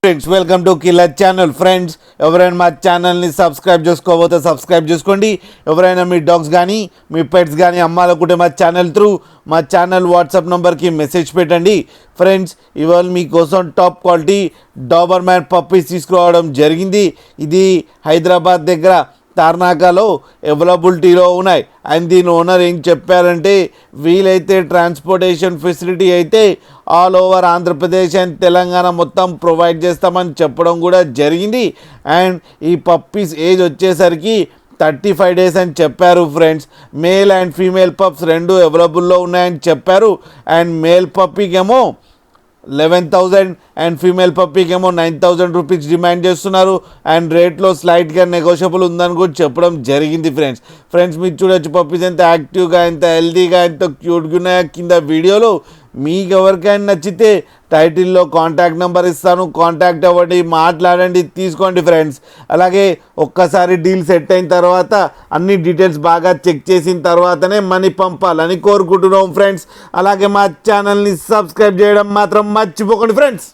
Friends welcome to killer channel. Friends ఎవరైనా మా ఛానల్ని సబ్స్క్రైబ్ చేసుకోకపోతే సబ్స్క్రైబ్ చేసుకోండి. ఎవరైనా మీ డాగ్స్ కానీ మీ పెట్స్ కానీ అమ్మాలనుకుంటే మా ఛానల్ త్రూ మా ఛానల్ వాట్సాప్ నెంబర్కి మెసేజ్ పెట్టండి. ఫ్రెండ్స్ ఇవాళ మీకోసం top quality Dabur man puppies తీసుకురావడం జరిగింది. ఇది హైదరాబాద్ దగ్గర తార్నాకాలో అవైలబిలిటీలో ఉన్నాయి. అండ్ దీని ఓనర్ ఏం చెప్పారంటే వీలైతే ట్రాన్స్పోర్టేషన్ ఫెసిలిటీ అయితే all over Andhra Pradesh and Telangana మొత్తం ప్రొవైడ్ చేస్తామని చెప్పడం కూడా జరిగింది. అండ్ ఈ పప్పీస్ ఏజ్ వచ్చేసరికి 35 days అని చెప్పారు. Friends male and female pups రెండు అవైలబుల్లో ఉన్నాయని చెప్పారు. అండ్ మేల్ పప్పీకేమో 11,000 అండ్ ఫీమేల్ పప్పీకేమో 9,000 రూపీస్ డిమాండ్ చేస్తున్నారు. అండ్ రేట్లో స్లైట్గా నెగోషియబుల్ ఉందని కూడా చెప్పడం జరిగింది. ఫ్రెండ్స్ మీరు చూడొచ్చు పప్పీస్ ఎంత యాక్టివ్గా, ఎంత హెల్తీగా, ఎంత క్యూట్గా ఉన్నాయో కింద వీడియోలో. మీకు ఎవరికైనా నచ్చితే టైటిల్లో కాంటాక్ట్ నెంబర్ ఇస్తాను, కాంటాక్ట్ అవ్వండి, మాట్లాడండి, తీసుకోండి. ఫ్రెండ్స్ అలాగే ఒక్కసారి డీల్ సెట్ అయిన తర్వాత అన్ని డీటెయిల్స్ బాగా చెక్ చేసిన తర్వాతనే మనీ పంపాలని కోరుకుంటున్నాం. ఫ్రెండ్స్ అలాగే మా ఛానల్ని సబ్స్క్రైబ్ చేయడం మాత్రం మర్చిపోకండి. ఫ్రెండ్స్